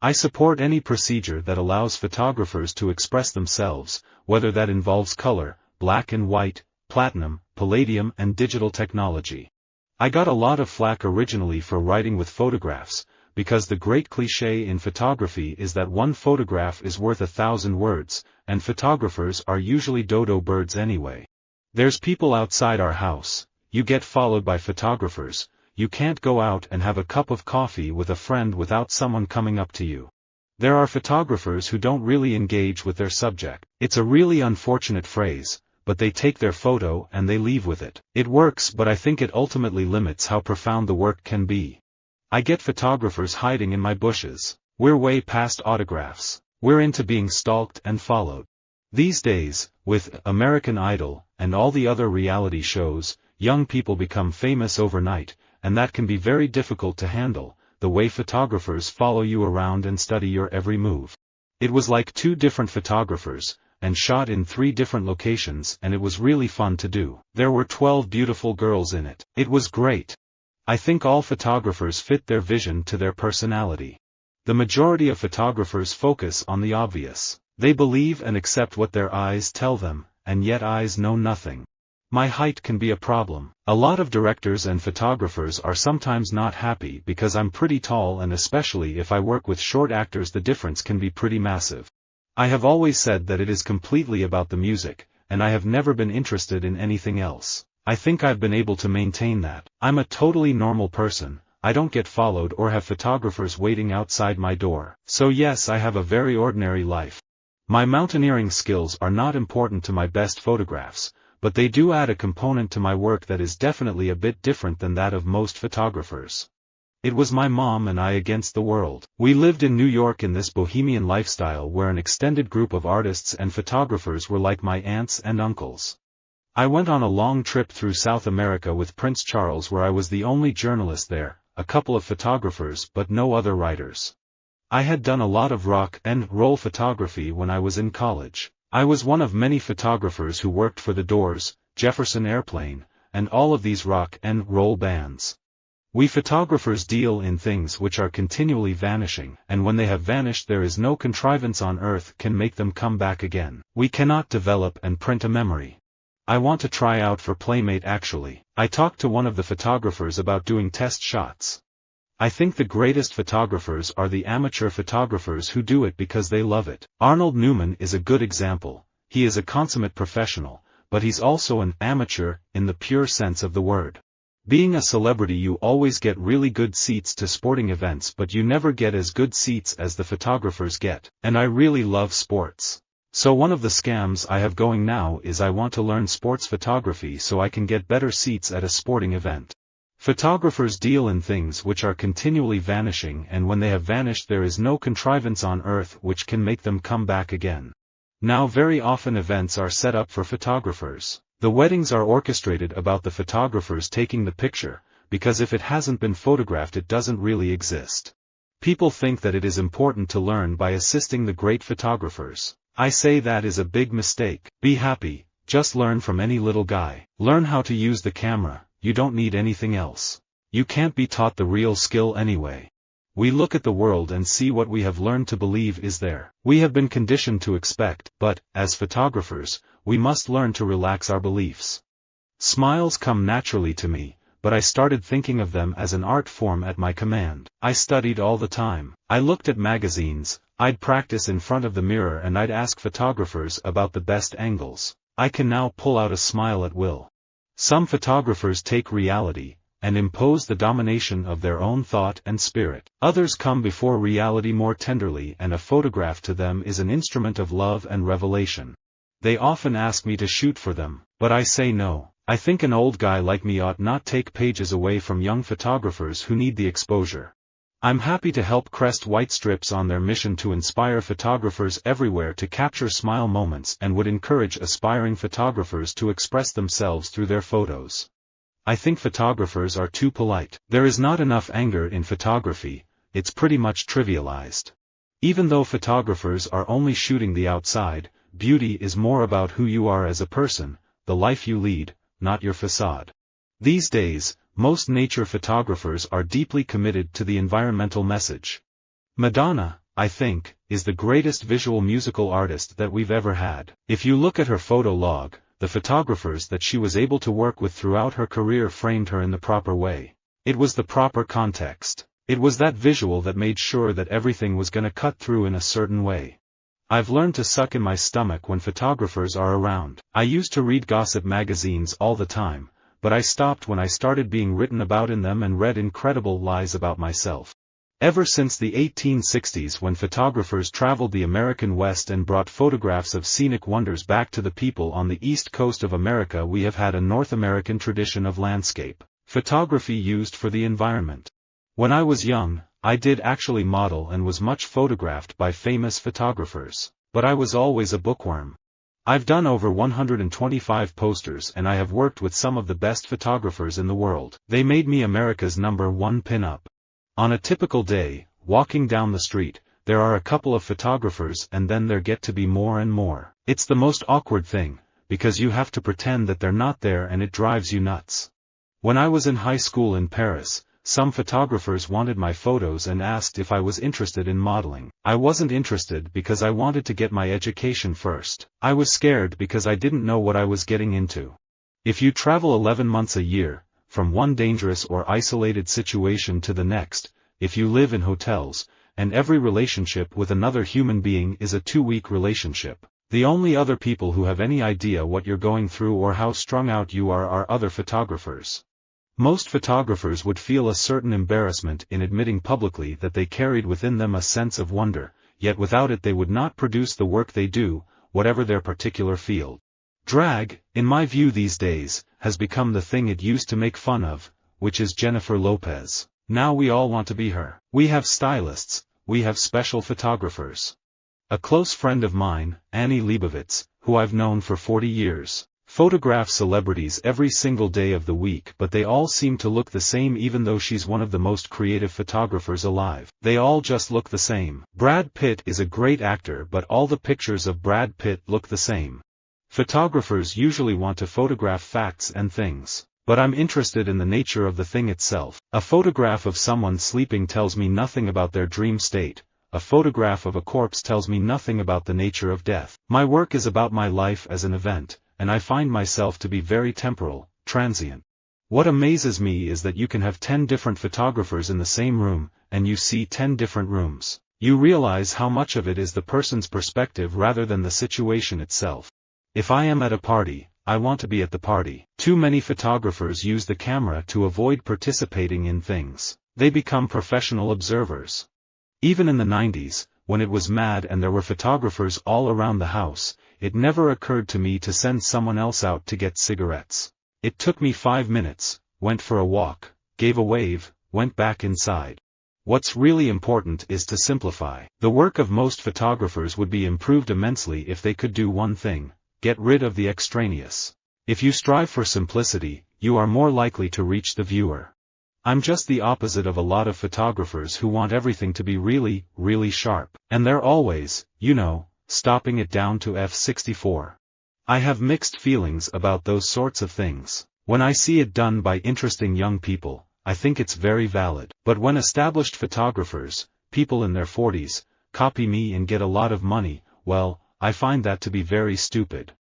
I support any procedure that allows photographers to express themselves, whether that involves color, black and white, platinum, palladium and digital technology. I got a lot of flack originally for writing with photographs, because the great cliché in photography is that one photograph is worth 1,000 words, and photographers are usually dodo birds anyway. There's people outside our house, you get followed by photographers, you can't go out and have a cup of coffee with a friend without someone coming up to you. There are photographers who don't really engage with their subject. It's a really unfortunate phrase, but they take their photo and they leave with it. It works, but I think it ultimately limits how profound the work can be. I get photographers hiding in my bushes. We're way past autographs. We're into being stalked and followed. These days, with American Idol and all the other reality shows, young people become famous overnight, and that can be very difficult to handle, the way photographers follow you around and study your every move. It was like 2 different photographers, and shot in 3 different locations, and it was really fun to do. There were 12 beautiful girls in it. It was great. I think all photographers fit their vision to their personality. The majority of photographers focus on the obvious. They believe and accept what their eyes tell them, and yet eyes know nothing. My height can be a problem. A lot of directors and photographers are sometimes not happy because I'm pretty tall, and especially if I work with short actors the difference can be pretty massive. I have always said that it is completely about the music, and I have never been interested in anything else. I think I've been able to maintain that. I'm a totally normal person, I don't get followed or have photographers waiting outside my door. So yes, I have a very ordinary life. My mountaineering skills are not important to my best photographs, but they do add a component to my work that is definitely a bit different than that of most photographers. It was my mom and I against the world. We lived in New York in this bohemian lifestyle where an extended group of artists and photographers were like my aunts and uncles. I went on a long trip through South America with Prince Charles where I was the only journalist there, a couple of photographers but no other writers. I had done a lot of rock and roll photography when I was in college. I was one of many photographers who worked for the Doors, Jefferson Airplane, and all of these rock and roll bands. We photographers deal in things which are continually vanishing, and when they have vanished there is no contrivance on earth can make them come back again. We cannot develop and print a memory. I want to try out for Playmate actually. I talked to one of the photographers about doing test shots. I think the greatest photographers are the amateur photographers who do it because they love it. Arnold Newman is a good example. He is a consummate professional, but he's also an amateur in the pure sense of the word. Being a celebrity, you always get really good seats to sporting events, but you never get as good seats as the photographers get. And I really love sports. So one of the scams I have going now is I want to learn sports photography so I can get better seats at a sporting event. Photographers deal in things which are continually vanishing, and when they have vanished there is no contrivance on earth which can make them come back again. Now very often events are set up for photographers. The weddings are orchestrated about the photographers taking the picture, because if it hasn't been photographed it doesn't really exist. People think that it is important to learn by assisting the great photographers. I say that is a big mistake. Be happy, just learn from any little guy. Learn how to use the camera. You don't need anything else. You can't be taught the real skill anyway. We look at the world and see what we have learned to believe is there. We have been conditioned to expect, but, as photographers, we must learn to relax our beliefs. Smiles come naturally to me, but I started thinking of them as an art form at my command. I studied all the time. I looked at magazines, I'd practice in front of the mirror and I'd ask photographers about the best angles. I can now pull out a smile at will. Some photographers take reality, and impose the domination of their own thought and spirit. Others come before reality more tenderly, and a photograph to them is an instrument of love and revelation. They often ask me to shoot for them, but I say no. I think an old guy like me ought not take pages away from young photographers who need the exposure. I'm happy to help crest white strips on their mission to inspire photographers everywhere to capture smile moments, and would encourage aspiring photographers to express themselves through their photos. I think photographers are too polite. There is not enough anger in photography, it's pretty much trivialized. Even though photographers are only shooting the outside, beauty is more about who you are as a person, the life you lead, not your facade. These days, most nature photographers are deeply committed to the environmental message. Madonna, I think, is the greatest visual musical artist that we've ever had. If you look at her photo log, the photographers that she was able to work with throughout her career framed her in the proper way. It was the proper context. It was that visual that made sure that everything was gonna cut through in a certain way. I've learned to suck in my stomach when photographers are around. I used to read gossip magazines all the time, but I stopped when I started being written about in them and read incredible lies about myself. Ever since the 1860s, when photographers traveled the American West and brought photographs of scenic wonders back to the people on the east coast of America, we have had a North American tradition of landscape photography used for the environment. When I was young, I did actually model and was much photographed by famous photographers, but I was always a bookworm. I've done over 125 posters and I have worked with some of the best photographers in the world. They made me America's #1 pin-up. On a typical day, walking down the street, there are a couple of photographers and then there get to be more and more. It's the most awkward thing, because you have to pretend that they're not there and it drives you nuts. When I was in high school in Paris, some photographers wanted my photos and asked if I was interested in modeling. I wasn't interested because I wanted to get my education first. I was scared because I didn't know what I was getting into. If you travel 11 months a year, from one dangerous or isolated situation to the next, if you live in hotels, and every relationship with another human being is a 2-week relationship, the only other people who have any idea what you're going through or how strung out you are other photographers. Most photographers would feel a certain embarrassment in admitting publicly that they carried within them a sense of wonder, yet without it they would not produce the work they do, whatever their particular field. Drag, in my view these days, has become the thing it used to make fun of, which is Jennifer Lopez. Now we all want to be her. We have stylists, we have special photographers. A close friend of mine, Annie Leibovitz, who I've known for 40 years, photographs celebrities every single day of the week, but they all seem to look the same even though she's one of the most creative photographers alive. They all just look the same. Brad Pitt is a great actor, but all the pictures of Brad Pitt look the same. Photographers usually want to photograph facts and things, but I'm interested in the nature of the thing itself. A photograph of someone sleeping tells me nothing about their dream state. A photograph of a corpse tells me nothing about the nature of death. My work is about my life as an event, and I find myself to be very temporal, transient. What amazes me is that you can have 10 different photographers in the same room, and you see 10 different rooms. You realize how much of it is the person's perspective rather than the situation itself. If I am at a party, I want to be at the party. Too many photographers use the camera to avoid participating in things. They become professional observers. Even in the 90s, when it was mad and there were photographers all around the house, it never occurred to me to send someone else out to get cigarettes. It took me 5 minutes, went for a walk, gave a wave, went back inside. What's really important is to simplify. The work of most photographers would be improved immensely if they could do one thing: get rid of the extraneous. If you strive for simplicity, you are more likely to reach the viewer. I'm just the opposite of a lot of photographers who want everything to be really, really sharp. And they're always, stopping it down to f64. I have mixed feelings about those sorts of things. When I see it done by interesting young people, I think it's very valid. But when established photographers, people in their 40s, copy me and get a lot of money, well, I find that to be very stupid.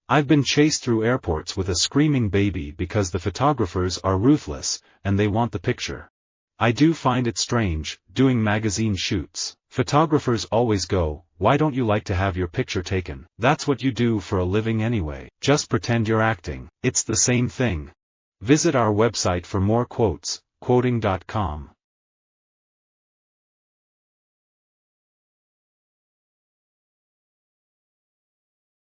I've been chased through airports with a screaming baby because the photographers are ruthless, and they want the picture. I do find it strange, doing magazine shoots. Photographers always go, "Why don't you like to have your picture taken? That's what you do for a living anyway. Just pretend you're acting." It's the same thing. Visit our website for more quotes, quoting.com.